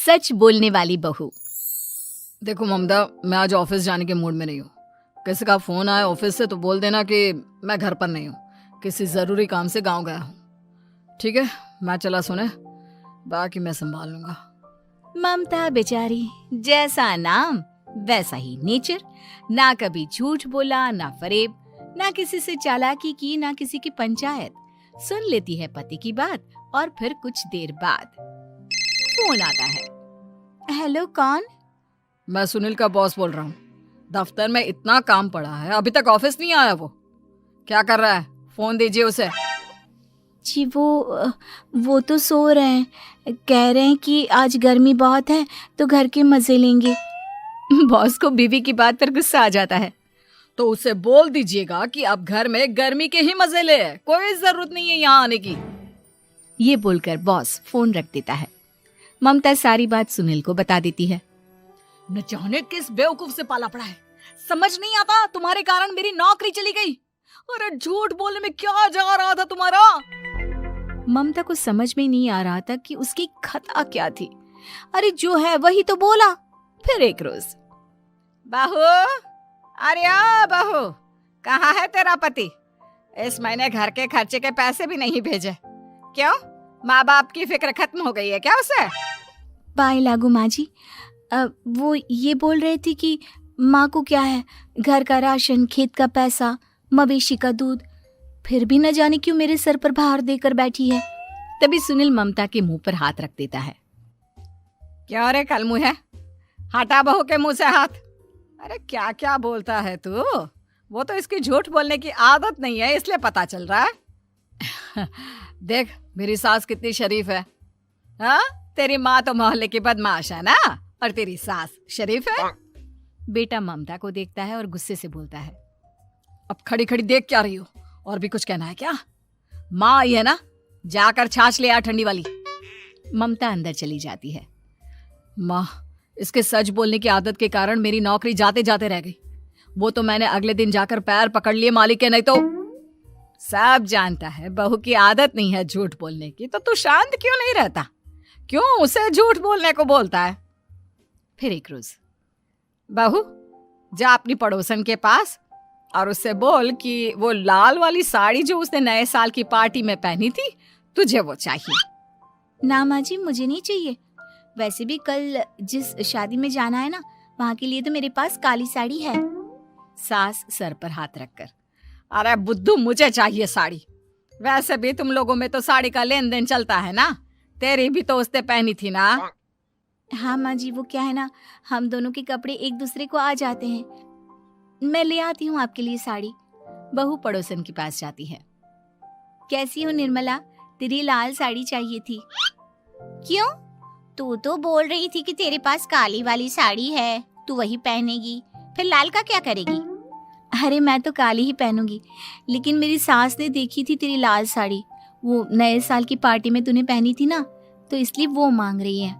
सच बोलने वाली बहू। देखो ममता, मैं आज ऑफिस जाने के मूड में नहीं हूँ। किसी का फोन आया ऑफिस से तो बोल देना कि मैं घर पर नहीं हूँ, किसी जरूरी काम से गांव गया हूँ। ठीक है, मैं चला सोने, बाकी मैं संभाल लूंगा। ममता बेचारी, जैसा नाम वैसा ही नेचर। ना कभी झूठ बोला, ना फरेब, ना किसी से चालाकी की, ना किसी की पंचायत। सुन लेती है पति की बात और फिर कुछ देर बाद फोन आता है। हेलो, कौन? मैं सुनील का बॉस बोल रहा हूँ। दफ्तर में इतना काम पड़ा है, अभी तक ऑफिस नहीं आया। वो क्या कर रहा है? फोन दीजिए उसे। जी वो तो सो रहे हैं। कह रहे हैं कि आज गर्मी बहुत है तो घर के मजे लेंगे। बॉस को बीवी की बात पर गुस्सा आ जाता है। तो उसे बोल दीजिएगा कि अब घर में गर्मी के ही मजे ले, कोई जरूरत नहीं है यहाँ आने की। ये बोलकर बॉस फोन रख देता है। ममता सारी बात सुनील को बता देती है। न जाने किस बेवकूफ से पाला पड़ा है, समझ नहीं आता। तुम्हारे कारण मेरी नौकरी चली गई। अरे झूठ बोलने में क्या जा रहा था तुम्हारा? ममता को समझ में नहीं आ रहा था कि उसकी खता क्या थी। अरे जो है वही तो बोला। फिर एक रोज, बहू, अरे आ बहू, कहाँ है तेरा पति? इस महीने घर के खर्चे के पैसे भी नहीं भेजे। क्यों, माँ बाप की फिक्र खत्म हो गई है क्या उसे? पाए लागू माँ जी, वो ये बोल रहे थे कि माँ को क्या है, घर का राशन, खेत का पैसा, मवेशी का दूध, फिर भी न जाने क्यों मेरे सर पर भार देकर बैठी है। तभी सुनील ममता के मुंह पर हाथ रख देता है। क्यों रे कलमुँह है, हटा बहू के मुंह से हाथ। अरे क्या क्या बोलता है तू? वो तो इसकी झूठ बोलने की आदत नहीं है, इसलिए पता चल रहा है। देख मेरी सास कितनी शरीफ है। हाँ, तेरी माँ तो मोहल्ले की बदमाश है ना, और तेरी सास शरीफ है। बेटा ममता को देखता है और गुस्से से बोलता है। अब खड़ी खड़ी देख क्या रही हो? और भी कुछ कहना है क्या? माँ आई है ना, जाकर छाछ ले आ ठंडी वाली। ममता अंदर चली जाती है। माँ, इसके सच बोलने की आदत के कारण मेरी नौकरी जाते जाते रह गई। वो तो मैंने अगले दिन जाकर पैर पकड़ लिए मालिक के, नहीं तो। सब जानता है बहू की आदत नहीं है झूठ बोलने की, तो तू शांत क्यों नहीं रहता? क्यों उसे झूठ बोलने को बोलता है? फिर एक रोज, बहू, जा अपनी पड़ोसन के पास और उससे बोल कि वो लाल वाली साड़ी जो उसने नए साल की पार्टी में पहनी थी, तुझे वो चाहिए। ना माँ जी, मुझे नहीं चाहिए। वैसे भी कल जिस शादी में जाना है ना, वहाँ के लिए तो मेरे पास काली साड़ी है। सास सर पर हाथ रखकर, अरे बुद्धू, मुझे चाहिए साड़ी। वैसे भी तुम लोगों में तो साड़ी का लेन देन चलता है ना, तेरी भी तो उसने पहनी थी ना। हाँ माँ जी, वो क्या है ना, हम दोनों के कपड़े एक दूसरे को आ जाते हैं। मैं ले आती हूँ आपके लिए साड़ी। बहू पड़ोसन के पास जाती है। कैसी हो निर्मला, तेरी लाल साड़ी चाहिए थी। क्यों? तू तो बोल रही थी कि तेरे पास काली वाली साड़ी है, तू वही पहनेगी, फिर लाल का क्या करेगी? अरे मैं तो काली ही पहनूंगी, लेकिन मेरी सास ने देखी थी तेरी लाल साड़ी, वो नए साल की पार्टी में तूने पहनी थी ना, तो इसलिए वो मांग रही है।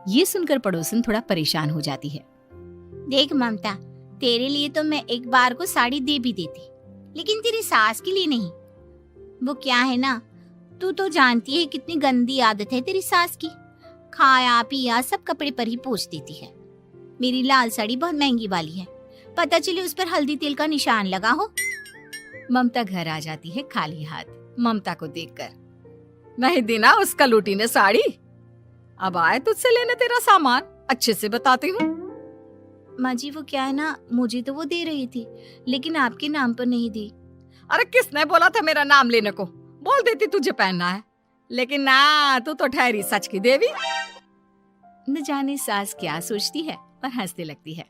ये सुनकर पड़ोसन थोड़ा परेशान हो जाती है। देख ममता, तेरे लिए तो मैं एक बार को साड़ी दे भी देती, लेकिन तेरी सास के लिए नहीं। वो क्या है ना, तू तो जानती है कितनी गंदी आदत है तेरी सास की, खाया पिया सब कपड़े पर ही पोंछ देती है। मेरी लाल साड़ी बहुत महंगी वाली है, पता चले उस पर हल्दी तेल का निशान लगा हो। ममता घर आ जाती है खाली हाथ, ममता को देखकर। नहीं दी ना उस कलूटी ने साड़ी, अब आए तुझसे लेने तेरा सामान, अच्छे से बताती हूँ। माँ जी, वो क्या है ना, मुझे तो वो दे रही थी, लेकिन आपके नाम पर नहीं दी। अरे किसने बोला था मेरा नाम लेने को? बोल देती तुझे पहनना है, लेकिन ना, तू तो ठहरी सच की देवी। न जाने सास क्या सोचती है और हंसने लगती है।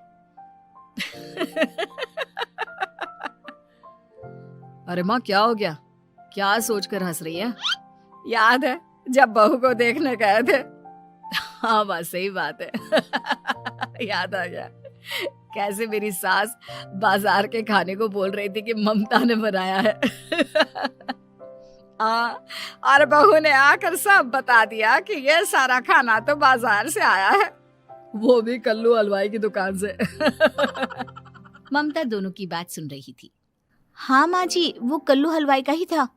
अरे माँ, क्या हो गया? क्या सोचकर हंस रही है? याद है जब बहू को देखने गए थे? हाँ माँ, सही बात है। याद आ गया कैसे मेरी सास बाजार के खाने को बोल रही थी कि ममता ने बनाया है। और बहू ने आकर सब बता दिया कि ये सारा खाना तो बाजार से आया है, वो भी कल्लू हलवाई की दुकान से। ममता दोनों की बात सुन रही थी। हाँ माँ जी, वो कल्लू हलवाई का ही था।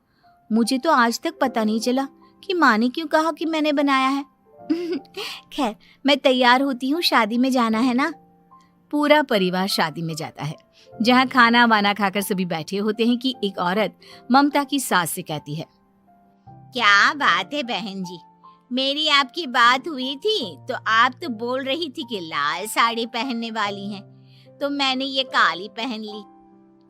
मुझे तो आज तक पता नहीं चला कि माँ ने क्यों कहा कि मैंने बनाया है। खैर, मैं तैयार होती हूँ, शादी में जाना है ना। पूरा परिवार शादी में जाता है, जहाँ खाना वाना खाकर सभी बैठे होते हैं कि एक औरत ममता की सास से कहती है, क्या बात है बहन जी, मेरी आपकी बात हुई थी तो आप तो बोल रही थी कि लाल साड़ी पहनने वाली हैं, तो मैंने ये काली पहन ली।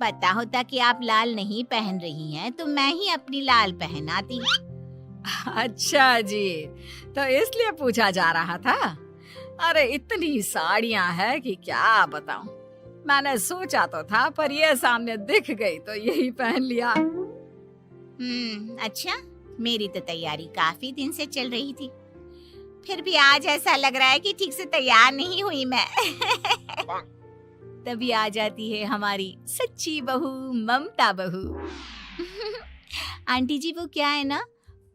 पता होता कि आप लाल नहीं पहन रही हैं तो मैं ही अपनी लाल पहनाती। अच्छा जी, तो इसलिए पूछा जा रहा था। अरे इतनी साड़ियां हैं कि क्या बताऊं। मैंने सोचा तो था, पर ये सामने दिख गई तो यही पहन लिया। अच्छा, मेरी तो तैयारी काफी दिन से चल रही थी, फिर भी आज ऐसा लग रहा है कि ठीक से तैयार नहीं हुई मैं। तभी आ जाती है हमारी सच्ची बहू, ममता बहू। आंटी जी, वो क्या है ना,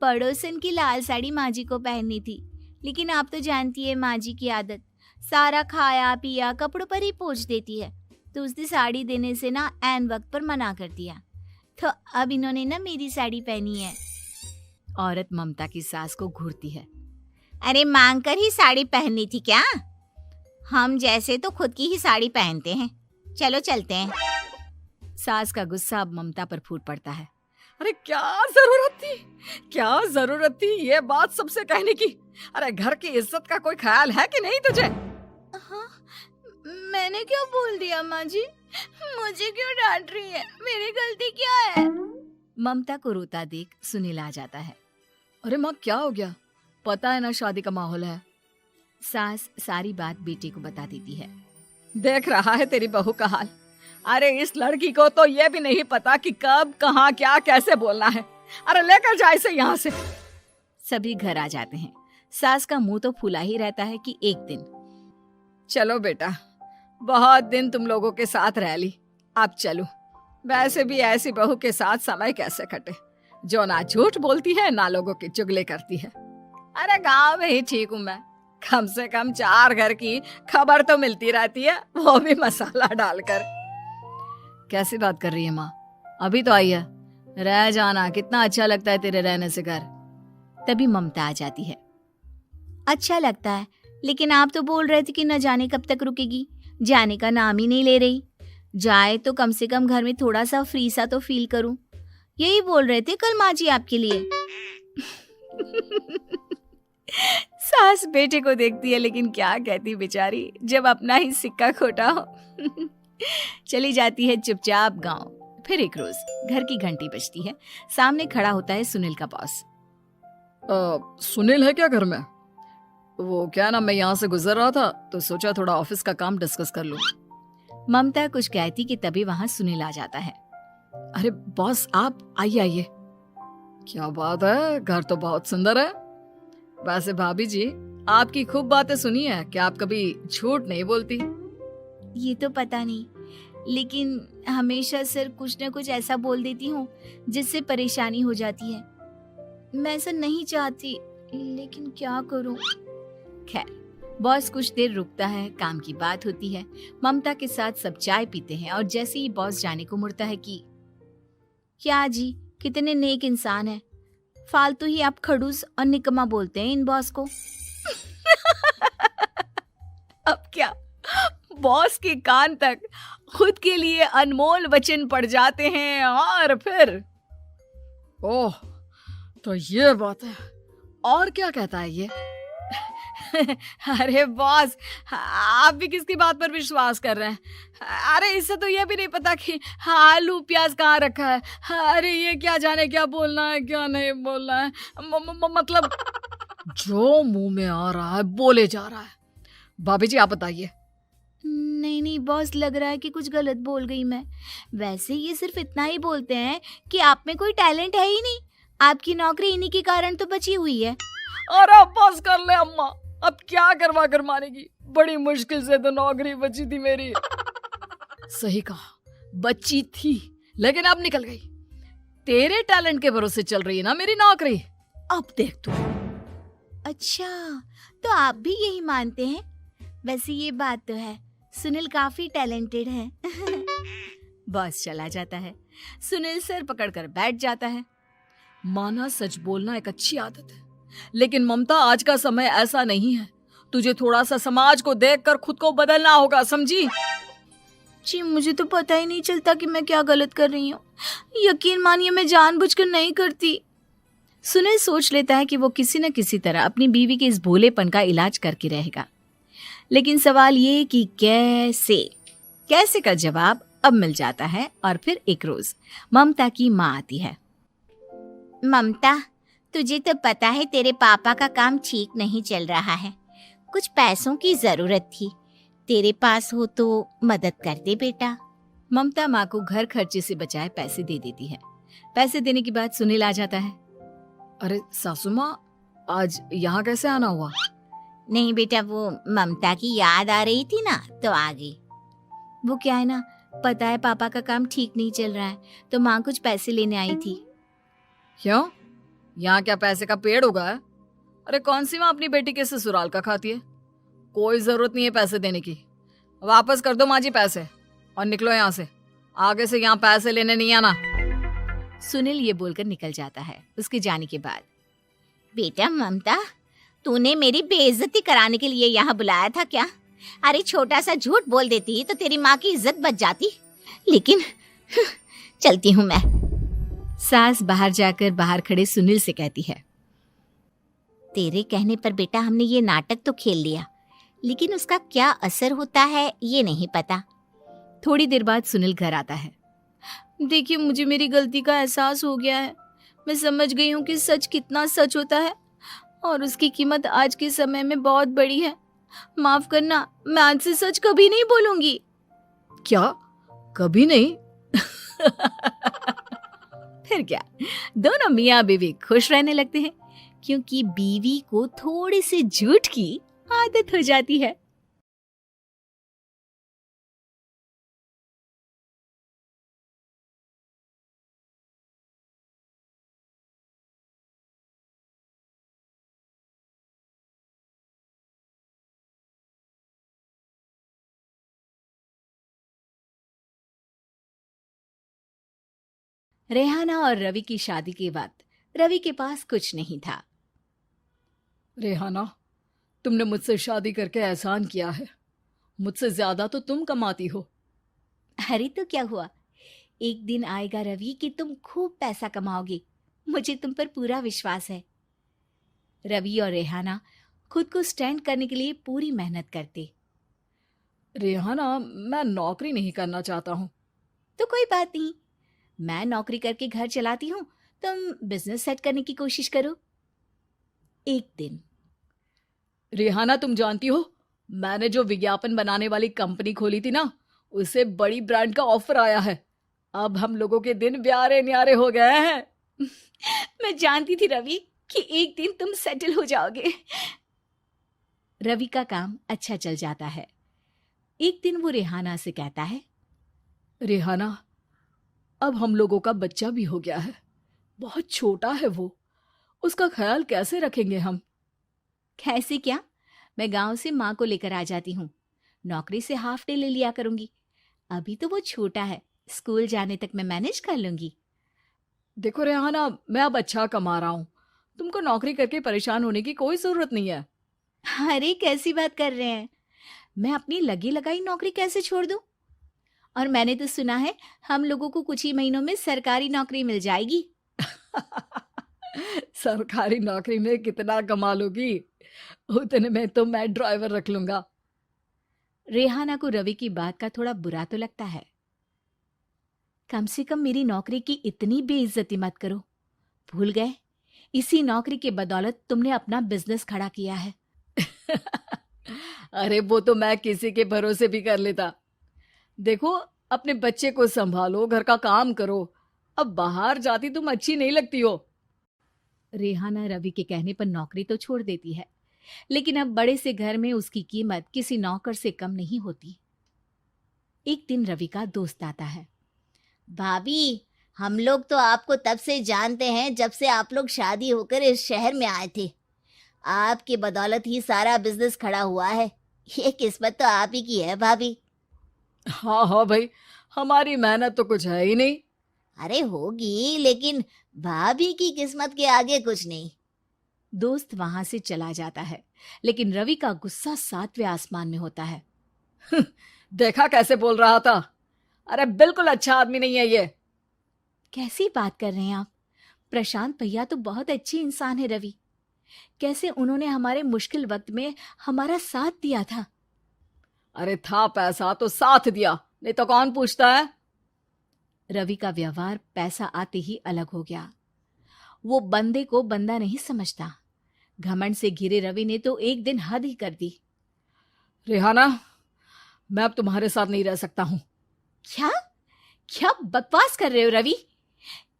पड़ोसन की लाल साड़ी माँ जी को पहननी थी, लेकिन आप तो जानती है माँ जी की आदत, सारा खाया पिया कपड़ों पर ही पोंछ देती है, तो उसने साड़ी देने से ना ऐन वक्त पर मना कर दिया, तो अब इन्होंने ना मेरी साड़ी पहनी है। औरत ममता की सास को घूरती है, अरे मांग कर ही साड़ी पहननी थी क्या? हम जैसे तो खुद की ही साड़ी पहनते हैं, चलो चलते हैं। सास का गुस्सा अब ममता पर फूट पड़ता है। अरे क्या जरूरत थी ये बात सबसे कहने की? अरे घर की इज्जत का कोई ख्याल है कि नहीं तुझे? हाँ, मैंने क्या बोल दिया माँ जी? मुझे क्यों डांट रही है? मेरी गलती क्या है? ममता को रोता देख सुनील आ जाता है। अरे माँ, क्या हो गया? पता है ना शादी का माहौल है। सास सारी बात बेटे को बता देती है। देख रहा है तेरी बहू का हाल। अरे इस लड़की को तो ये भी नहीं पता कि कब कहाँ क्या कैसे बोलना है। अरे लेकर जा इसे यहाँ से। सभी घर आ जाते हैं। सास का मुंह तो फूला ही रहता है कि एक दिन, चलो बेटा, बहुत दिन तुम लोगों के साथ रह ली, अब चलो। वैसे भी ऐसी बहू के साथ समय कैसे कटे, जो ना झूठ बोलती है ना लोगों की चुगली करती है। अरे गांव में ही ठीक हूँ मैं, कम से कम 4 घर की खबर तो मिलती रहती है, वो भी मसाला डालकर। कैसी बात कर रही है माँ? अभी तो आई है, रह जाना, कितना अच्छा लगता है तेरे रहने से घर। तभी ममता आ जाती है। अच्छा लगता है, लेकिन आप तो बोल रहे थे कि न जाने कब तक रुकेगी, जाने का नाम ही नहीं ले रही। जाए तो कम से कम घर में थोड़ा सा फ्री सा तो फील करूं, यही बोल रहे थे कल माँ जी आपके लिए। सास बेटे को देखती है, लेकिन क्या कहती बेचारी, जब अपना ही सिक्का खोटा हो। चली जाती है चुपचाप गांव। फिर एक रोज घर की घंटी बजती है। सामने खड़ा होता है सुनील का बॉस। सुनील है क्या घर में? वो क्या ना, मैं यहाँ से गुजर रहा था तो सोचा थोड़ा ऑफिस का काम डिस्कस कर लूं। ममता कुछ कहती कि तभी वहां सुनील आ जाता है। अरे बॉस, आप आइए आइए। क्या बात है, घर तो बहुत सुंदर है। वैसे भाभी जी, आपकी खूब बातें सुनी है कि आप कभी झूठ नहीं बोलती। ये तो पता नहीं, लेकिन हमेशा सर कुछ न कुछ ऐसा बोल देती हूँ जिससे परेशानी हो जाती है। मैं ऐसा नहीं चाहती, लेकिन क्या करूँ। खैर, बॉस कुछ देर रुकता है, काम की बात होती है। ममता के साथ सब चाय पीते हैं और जैसे ही बॉस जाने को मुड़ता है कि क्या जी, कितने नेक इंसान है, फालतू ही आप खड़ूस और निकम्मा बोलते हैं इन बॉस को। अब क्या, बॉस के कान तक खुद के लिए अनमोल वचन पड़ जाते हैं और फिर ओह, तो ये बात है। और क्या कहता है ये? अरे बॉस, आप भी किसकी बात पर विश्वास कर रहे हैं? अरे इससे तो ये भी नहीं पता कि आलू प्याज कहाँ रखा है। अरे ये क्या जाने क्या बोलना है क्या नहीं बोलना है। मतलब जो मुंह में आ रहा है बोले जा रहा है। भाभी जी, आप बताइए। नहीं बॉस, लग रहा है कि कुछ गलत बोल गई मैं। वैसे ये सिर्फ इतना ही बोलते हैं कि आप में कोई टैलेंट है ही नहीं, आपकी नौकरी इन्हीं के कारण तो बची हुई है। अरे बस कर ले अम्मा, अब क्या करवा कर मानेगी, बड़ी मुश्किल से तो नौकरी बची थी मेरी। सही कहा, बची थी, लेकिन अब निकल गई। तेरे टैलेंट के भरोसे चल रही है ना मेरी नौकरी, अब देख तू। अच्छा, तो आप भी यही मानते हैं? वैसे ये बात तो है, सुनील काफी टैलेंटेड है। बॉस चला जाता है। सुनील सर पकड़कर बैठ जाता है। माना सच बोलना एक अच्छी आदत है, लेकिन ममता, आज का समय ऐसा नहीं है। तुझे थोड़ा सा समाज को देखकर खुद को बदलना होगा, समझी? जी मुझे तो पता ही नहीं चलता कि मैं क्या गलत कर रही हूँ। यकीन मानिए मैं जानबूझकर नहीं करती। सुनील सोच लेता है कि वो किसी न किसी तरह अपनी बीवी के इस भोलेपन का इलाज करके रहेगा, लेकिन सवाल ये कि कैसे। कैसे का जवाब अब मिल जाता है और फिर एक रोज ममता की माँ आती है। ममता, तुझे तो पता है तेरे पापा का काम ठीक नहीं चल रहा है। कुछ पैसों की जरूरत थी, तेरे पास हो तो मदद कर दे बेटा। ममता माँ को घर खर्चे से बचाए पैसे दे देती है। पैसे देने के बाद सुनील आ जाता है। अरे सासू माँ, आज यहाँ कैसे आना हुआ? नहीं बेटा, वो ममता की याद आ रही थी ना तो आ गई। वो क्या है ना, पता है पापा का काम ठीक नहीं चल रहा है, तो माँ कुछ पैसे लेने आई थी। क्यों? यहाँ क्या पैसे का पेड़ उगा है? अरे कौन सी माँ अपनी बेटी के ससुराल का खाती है? कोई जरूरत नहीं है पैसे देने की। वापस कर दो माँ जी पैसे और निकलो यहाँ से। आगे से यहाँ पैसे लेने नहीं आना। सुनील ये बोलकर निकल जाता है। उसके जाने के बाद, बेटा ममता, तूने मेरी बेइज्जती कराने के लिए यहाँ बुलाया था क्या? अरे छोटा सा झूठ बोल देती तो तेरी माँ की इज्जत बच जाती, लेकिन चलती हूँ मैं। सास बाहर जाकर बाहर खड़े सुनील से कहती है, तेरे कहने पर बेटा हमने ये नाटक तो खेल लिया, लेकिन उसका क्या असर होता है ये नहीं पता। थोड़ी देर बाद सुनील घर आता है। देखिए, मुझे मेरी गलती का एहसास हो गया है। मैं समझ गई हूँ कि सच कितना सच होता है और उसकी कीमत आज के समय में बहुत बड़ी है। माफ करना, मैं आज से सच कभी नहीं बोलूंगी। क्या? कभी नहीं? फिर क्या, दोनों मियाँ बीवी खुश रहने लगते हैं, क्योंकि बीवी को थोड़ी सी झूठ की आदत हो जाती है। रेहाना और रवि की शादी के बाद रवि के पास कुछ नहीं था। रेहाना, तुमने मुझसे शादी करके एहसान किया है। मुझसे ज्यादा तो तुम कमाती हो। अरे तो क्या हुआ, एक दिन आएगा रवि कि तुम खूब पैसा कमाओगे। मुझे तुम पर पूरा विश्वास है। रवि और रेहाना खुद को स्टैंड करने के लिए पूरी मेहनत करते। रेहाना, मैं नौकरी नहीं करना चाहता हूँ। तो कोई बात नहीं, मैं नौकरी करके घर चलाती हूँ, तुम बिजनेस सेट करने की कोशिश करो। एक दिन, रेहाना, तुम जानती हो, मैंने जो विज्ञापन बनाने वाली कंपनी खोली थी ना, उसे बड़ी ब्रांड का ऑफर आया है। अब हम लोगों के दिन प्यारे न्यारे हो गए हैं। मैं जानती थी रवि कि एक दिन तुम सेटल हो जाओगे। रवि का काम अच्छा चल जाता है। एक दिन वो रेहाना से कहता है, रेहाना, अब हम लोगों का बच्चा भी हो गया है। बहुत छोटा है वो, उसका ख्याल कैसे रखेंगे हम? कैसे क्या, मैं गांव से माँ को लेकर आ जाती हूँ। नौकरी से हाफ डे ले लिया करूंगी। अभी तो वो छोटा है, स्कूल जाने तक मैं मैनेज कर लूंगी। देखो रेहाना, मैं अब अच्छा कमा रहा हूँ। तुमको नौकरी करके परेशान होने की कोई जरूरत नहीं है। अरे कैसी बात कर रहे हैं, मैं अपनी लगी लगाई नौकरी कैसे छोड़ दूं? और मैंने तो सुना है हम लोगों को कुछ ही महीनों में सरकारी नौकरी मिल जाएगी। सरकारी नौकरी में कितना कमा लोगी? उतने में तो मैं ड्राइवर रख लूंगा। रेहाना को रवि की बात का थोड़ा बुरा तो लगता है। कम से कम मेरी नौकरी की इतनी बेइज्जती मत करो। भूल गए, इसी नौकरी के बदौलत तुमने अपना बिजनेस खड़ा किया है। अरे वो तो मैं किसी के भरोसे भी कर लेता। देखो, अपने बच्चे को संभालो, घर का काम करो। अब बाहर जाती तुम अच्छी नहीं लगती हो। रेहाना रवि के कहने पर नौकरी तो छोड़ देती है, लेकिन अब बड़े से घर में उसकी कीमत किसी नौकर से कम नहीं होती। एक दिन रवि का दोस्त आता है। भाभी, हम लोग तो आपको तब से जानते हैं जब से आप लोग शादी होकर इस शहर में आए थे। आपकी बदौलत ही सारा बिजनेस खड़ा हुआ है। ये किस्मत तो आप ही की है भाभी। हाँ हाँ भाई, हमारी मेहनत तो कुछ है ही नहीं। अरे होगी, लेकिन भाभी की किस्मत के आगे कुछ नहीं। दोस्त वहां से चला जाता है, लेकिन रवि का गुस्सा 7वें आसमान में होता है। देखा कैसे बोल रहा था। अरे बिल्कुल अच्छा आदमी नहीं है ये। कैसी बात कर रहे हैं आप? प्रशांत भैया तो बहुत अच्छे इंसान है रवि। कैसे उन्होंने हमारे मुश्किल वक्त में हमारा साथ दिया था। अरे था पैसा तो साथ दिया, नहीं तो कौन पूछता है। रवि का व्यवहार पैसा आते ही अलग हो गया। वो बंदे को बंदा नहीं समझता। घमंड से घिरे रवि ने तो एक दिन हद ही कर दी। रेहाना, मैं अब तुम्हारे साथ नहीं रह सकता हूं। क्या क्या बकवास कर रहे हो रवि?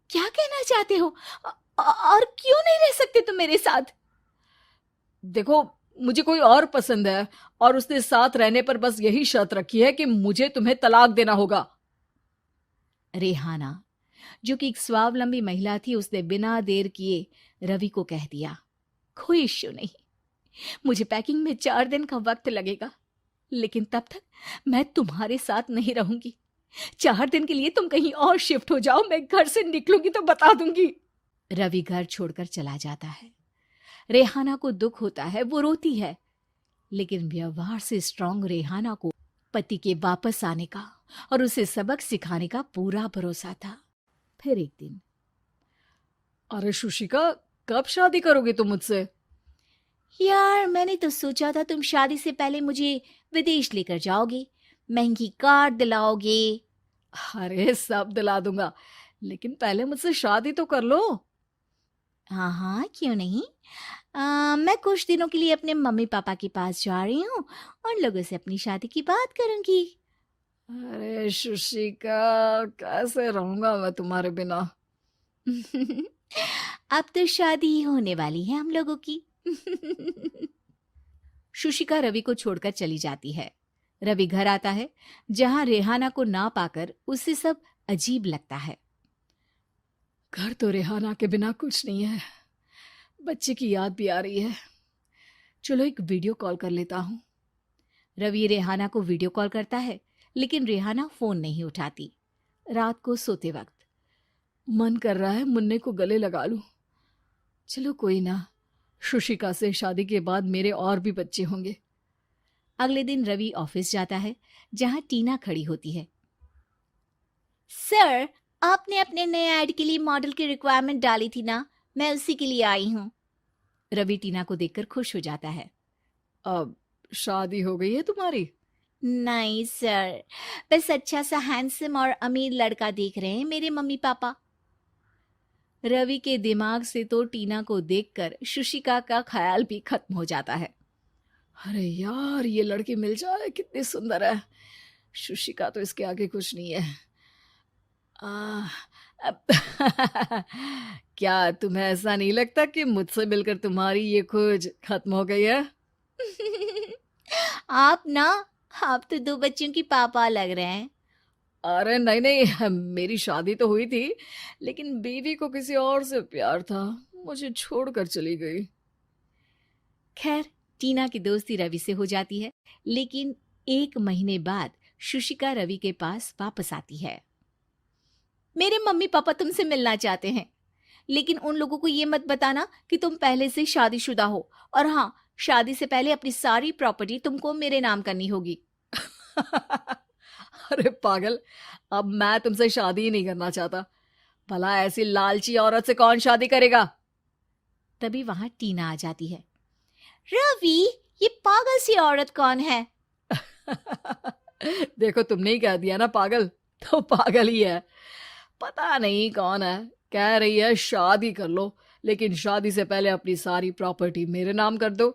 क्या कहना चाहते हो? और क्यों नहीं रह सकते तुम मेरे साथ? देखो, मुझे कोई और पसंद है और उसने साथ रहने पर बस यही शर्त रखी है कि मुझे तुम्हें तलाक देना होगा। रेहाना, जो कि एक स्वावलंबी महिला थी, उसने बिना देर किए रवि को कह दिया, कोई इश्यू नहीं, मुझे पैकिंग में 4 दिन का वक्त लगेगा, लेकिन तब तक मैं तुम्हारे साथ नहीं रहूंगी। 4 दिन के लिए तुम कहीं और शिफ्ट हो जाओ, मैं घर से निकलूंगी तो बता दूंगी। रवि घर छोड़कर चला जाता है। रेहाना को दुख होता है, वो रोती है, लेकिन व्यवहार से स्ट्रांग रेहाना को पति के वापस आने का और उसे सबक सिखाने का पूरा भरोसा था। फिर एक दिन, अरे शुशिका, कब शादी करोगी तुम मुझसे? यार मैंने तो सोचा था तुम शादी से पहले मुझे विदेश लेकर जाओगे, महंगी कार दिलाओगे। अरे सब दिला दूंगा, लेकिन पहले मुझसे शादी तो कर लो। हाँ हाँ, क्यों नहीं। मैं कुछ दिनों के लिए अपने मम्मी पापा के पास जा रही हूँ और लोगों से अपनी शादी की बात करूंगी। अरे शुशिका, कैसे रहूंगा मैं तुम्हारे बिना। अब तो शादी ही होने वाली है हम लोगों की। शुशिका रवि को छोड़कर चली जाती है। रवि घर आता है, जहां रेहाना को ना पाकर उसे सब अजीब लगता है। घर तो रेहाना के बिना कुछ नहीं है, बच्चे की याद भी आ रही है। चलो एक वीडियो कॉल कर लेता हूँ। रवि रेहाना को वीडियो कॉल करता है, लेकिन रेहाना फोन नहीं उठाती। रात को सोते वक्त मन कर रहा है मुन्ने को गले लगा लूं। चलो कोई ना, शुशिका से शादी के बाद मेरे और भी बच्चे होंगे। अगले दिन रवि ऑफिस जाता है, जहां टीना खड़ी होती है। सर, आपने अपने नए ऐड के लिए मॉडल की रिक्वायरमेंट डाली थी ना, मैं उसी के लिए आई हूँ। रवि टीना को देखकर खुश हो जाता है। अब शादी हो गई है तुम्हारी? नहीं सर, बस अच्छा सा हैंडसम और अमीर लड़का देख रहे हैं मेरे मम्मी पापा। रवि के दिमाग से तो टीना को देखकर शुशिका का ख्याल भी खत्म हो जाता है। अरे यार, ये लड़की मिल जाए कितनी सुंदर है। शुशिका तो इसके आगे कुछ नहीं है। अब क्या तुम्हें ऐसा नहीं लगता कि मुझसे मिलकर तुम्हारी ये खोज खत्म हो गई है? आप तो 2 बच्चों की पापा लग रहे हैं। अरे नहीं नहीं, मेरी शादी तो हुई थी, लेकिन बीवी को किसी और से प्यार था, मुझे छोड़कर चली गई। खैर, टीना की दोस्ती रवि से हो जाती है, लेकिन 1 महीने बाद शुशिका रवि के पास वापस आती है। मेरे मम्मी पापा तुमसे मिलना चाहते हैं, लेकिन उन लोगों को ये मत बताना कि तुम पहले से शादीशुदा हो, और हाँ, शादी से पहले अपनी सारी प्रॉपर्टी तुमको मेरे नाम करनी होगी। अरे पागल, अब मैं तुमसे शादी ही नहीं करना चाहता। भला ऐसी लालची औरत से कौन शादी करेगा? तभी वहां टीना आ जाती है। रवि, ये पागल सी औरत कौन है? देखो, तुमने ही कह दिया ना पागल, तो पागल ही है। पता नहीं कौन है, कह रही है शादी कर लो, लेकिन शादी से पहले अपनी सारी प्रॉपर्टी मेरे नाम कर दो।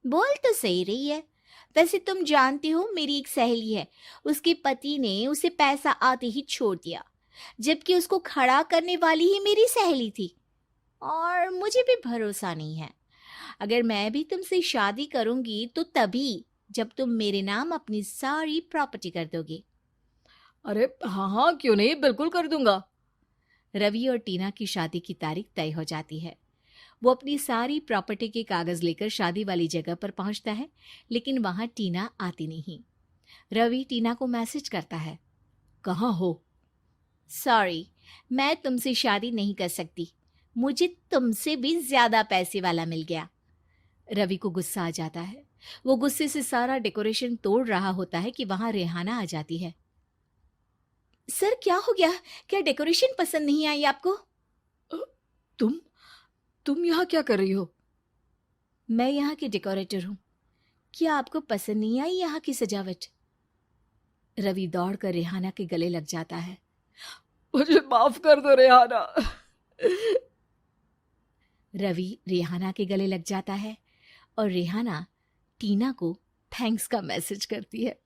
बोल तो सही रही है। वैसे तुम जानती हो, मेरी एक सहेली है, उसके पति ने उसे पैसा आते ही छोड़ दिया, जबकि उसको खड़ा करने वाली ही मेरी सहेली थी। और मुझे भी भरोसा नहीं है। अगर मैं भी तुमसे शादी करूंगी तो तभी जब तुम मेरे नाम अपनी सारी प्रॉपर्टी कर दोगे। अरे हाँ हाँ, क्यों नहीं, बिल्कुल कर दूंगा। रवि और टीना की शादी की तारीख तय हो जाती है। वो अपनी सारी प्रॉपर्टी के कागज लेकर शादी वाली जगह पर पहुंचता है, लेकिन वहां टीना आती नहीं। रवि टीना को मैसेज करता है, कहाँ हो? सॉरी, मैं तुमसे शादी नहीं कर सकती। मुझे तुमसे भी ज्यादा पैसे वाला मिल गया। रवि को गुस्सा आ जाता है। वो गुस्से से सारा डेकोरेशन तोड़ रहा होता है कि वहां रेहाना आ जाती है। सर क्या हो गया? क्या डेकोरेशन पसंद नहीं आई आपको? तुम यहाँ क्या कर रही हो? मैं यहाँ की डेकोरेटर हूँ। क्या आपको पसंद नहीं आई यहाँ की सजावट? रवि दौड़कर रेहाना के गले लग जाता है। मुझे माफ कर दो रेहाना। रवि रेहाना के गले लग जाता है और रेहाना टीना को थैंक्स का मैसेज करती है।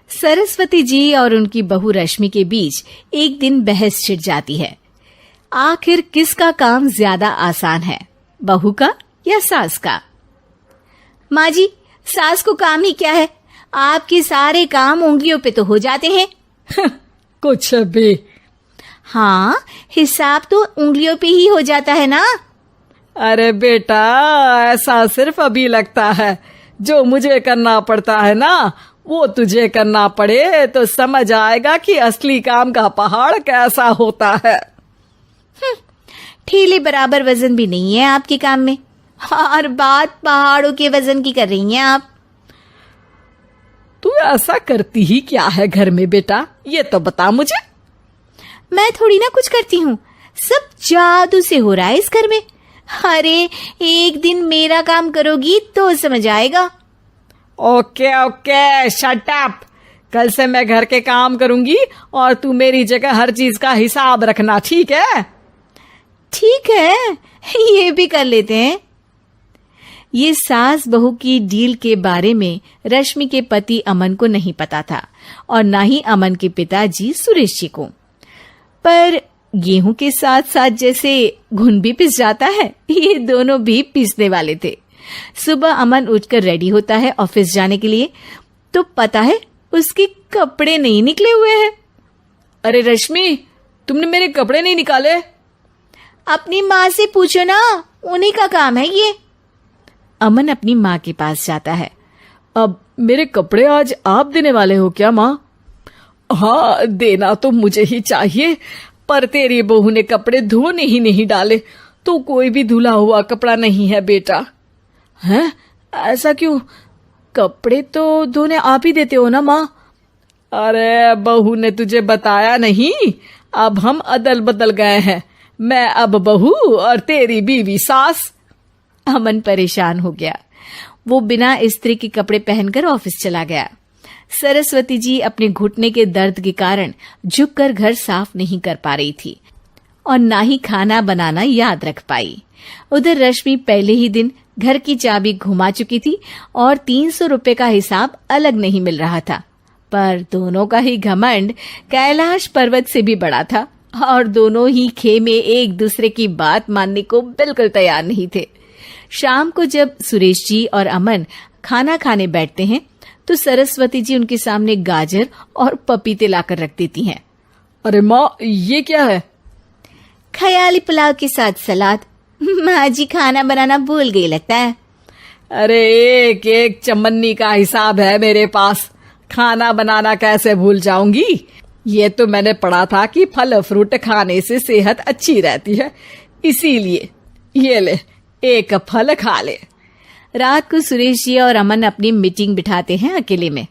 सरस्वती जी और उनकी बहू रश्मि के बीच एक दिन बहस छिड़ जाती है। आखिर किसका काम ज्यादा आसान है, बहू का या सास का? माँ जी, सास को काम ही क्या है, आपके सारे काम उंगलियों पे तो हो जाते हैं। कुछ भी। हाँ, हिसाब तो उंगलियों पे ही हो जाता है ना। अरे बेटा, ऐसा सिर्फ अभी लगता है। जो मुझे करना पड़ता है ना, वो तुझे करना पड़े तो समझ आएगा कि असली काम का पहाड़ कैसा होता है। ठेले बराबर वजन भी नहीं है आपके काम में, और बात पहाड़ों के वजन की कर रही हैं आप। तू ऐसा करती ही क्या है घर में बेटा, ये तो बता मुझे। मैं थोड़ी ना कुछ करती हूँ, सब जादू से हो रहा है इस घर में। अरे एक दिन मेरा काम करोगी तो समझ आएगा। Okay okay, shut up. कल से मैं घर के काम करूंगी और तू मेरी जगह हर चीज का हिसाब रखना, ठीक है? ठीक है, ये भी कर लेते हैं। ये सास बहू की डील के बारे में रश्मि के पति अमन को नहीं पता था और ना ही अमन के पिताजी सुरेश जी को। पर गेहूं के साथ साथ जैसे घुन भी पिस जाता है, ये दोनों भी पिसने वाले थे। सुबह अमन उठकर रेडी होता है ऑफिस जाने के लिए, तो पता है उसके कपड़े नहीं निकले हुए हैं। अरे रश्मि, तुमने मेरे कपड़े नहीं निकाले? अपनी माँ से पूछो ना, उन्हीं का काम है ये। अमन अपनी माँ के पास जाता है। अब मेरे कपड़े आज आप देने वाले हो क्या माँ? हाँ, देना तो मुझे ही चाहिए, पर तेरी बहू ने कपड़े धोने ही नहीं डाले, तो कोई भी धुला हुआ कपड़ा नहीं है बेटा। हैं? ऐसा क्यों? कपड़े तो धोने आप ही देते हो ना माँ? अरे बहू ने तुझे बताया नहीं, अब हम अदल बदल गए हैं। मैं अब बहू और तेरी बीवी सास। अमन परेशान हो गया। वो बिना इस्त्री के कपड़े पहनकर ऑफिस चला गया। सरस्वती जी अपने घुटने के दर्द के कारण झुककर घर साफ नहीं कर पा रही थी और ना ही खाना बनाना याद रख पाई। उधर रश्मि पहले ही दिन घर की चाबी घुमा चुकी थी और 300 रुपए का हिसाब अलग नहीं मिल रहा था। पर दोनों का ही घमंड कैलाश पर्वत से भी बड़ा था और दोनों ही खेमे एक दूसरे की बात मानने को बिल्कुल तैयार नहीं थे। शाम को जब सुरेश जी और अमन खाना खाने बैठते हैं तो सरस्वती जी उनके सामने गाजर और पपीते लाकर रख देती हैं। अरे माँ, ये क्या है? ख्याली पुलाव के साथ सलाद। माँ जी खाना बनाना भूल गई लगता है। अरे एक एक चमन्नी का हिसाब है मेरे पास, खाना बनाना कैसे भूल जाऊंगी? ये तो मैंने पढ़ा था कि फल फ्रूट खाने से सेहत अच्छी रहती है, इसीलिए ये ले, एक फल खा ले। रात को सुरेश जी और अमन अपनी मीटिंग बिठाते हैं अकेले में।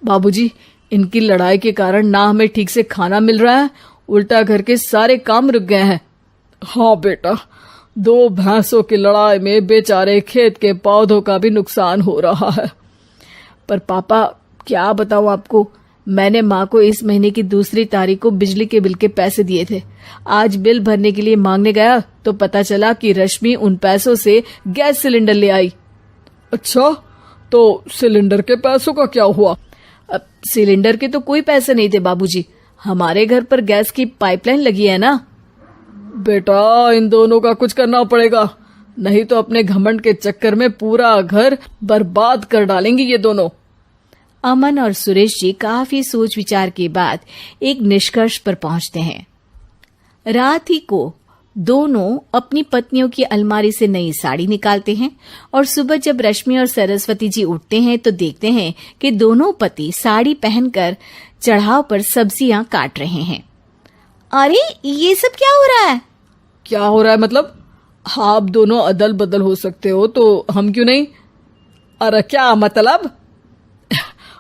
बाबूजी, इनकी लड़ाई के कारण ना हमें ठीक से खाना मिल रहा है, उल्टा घर के सारे काम रुक गए हैं। हाँ बेटा, 2 भैंसों की लड़ाई में बेचारे खेत के पौधों का भी नुकसान हो रहा है। पर पापा, क्या बताऊं आपको, मैंने माँ को इस महीने की 2 तारीख को बिजली के बिल के पैसे दिए थे। आज बिल भरने के लिए मांगने गया तो पता चला कि रश्मि उन पैसों से गैस सिलेंडर ले आई। अच्छा, तो सिलेंडर के पैसों का क्या हुआ? अब सिलेंडर के तो कोई पैसे नहीं थे बाबूजी, हमारे घर पर गैस की पाइपलाइन लगी है ना। बेटा, इन दोनों का कुछ करना पड़ेगा, नहीं तो अपने घमंड के चक्कर में पूरा घर बर्बाद कर डालेंगी ये दोनों। अमन और सुरेश जी काफी सोच विचार के बाद एक निष्कर्ष पर पहुंचते हैं। रात ही को दोनों अपनी पत्नियों की अलमारी से नई साड़ी निकालते हैं और सुबह जब रश्मि और सरस्वती जी उठते हैं तो देखते हैं कि दोनों पति साड़ी पहनकर चढ़ाव पर सब्जियां काट रहे हैं। अरे ये सब क्या हो रहा है? क्या हो रहा है मतलब? आप दोनों अदल बदल हो सकते हो तो हम क्यों नहीं? अरे क्या मतलब?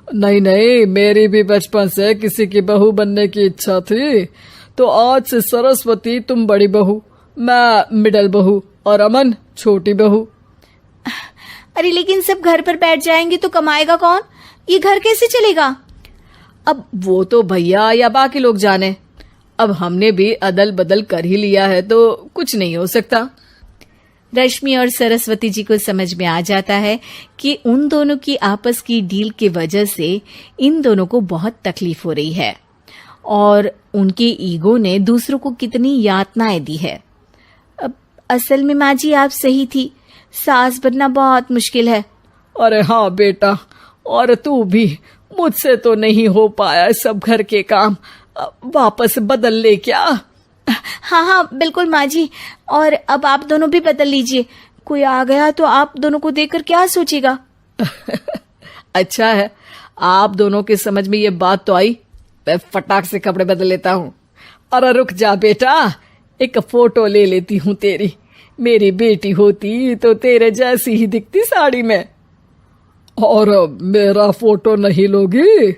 नहीं नहीं, मेरी भी बचपन से किसी की बहू बनने की इच्छा थी, तो आज से सरस्वती तुम बड़ी बहू, मैं मिडल बहू और अमन छोटी बहू। अरे लेकिन सब घर पर बैठ जाएंगे तो कमाएगा कौन? ये घर कैसे चलेगा? अब वो तो भैया या बाकी लोग जाने, अब हमने भी अदल बदल कर ही लिया है तो कुछ नहीं हो सकता। रश्मि और सरस्वती जी को समझ में आ जाता है कि उन दोनों की आपस की डील की वजह से इन दोनों को बहुत तकलीफ हो रही है और उनके ईगो ने दूसरों को कितनी यातनाएं दी है। अब असल में माँ जी आप सही थी, सास बनना बहुत मुश्किल है। अरे हाँ बेटा, और तू भी, मुझसे तो नहीं हो पाया सब घर के काम, वापस बदल ले क्या? हाँ हाँ बिल्कुल माँ जी, और अब आप दोनों भी बदल लीजिए, कोई आ गया तो आप दोनों को देखकर क्या सोचेगा? अच्छा है, आप दोनों के समझ में ये बात तो आई, मैं फटाक से कपड़े बदल लेता हूँ। अरे रुक जा बेटा, एक फोटो ले लेती हूँ तेरी, मेरी बेटी होती तो तेरे जैसी ही दिखती साड़ी में। और मेरा फोटो नहीं लोगी?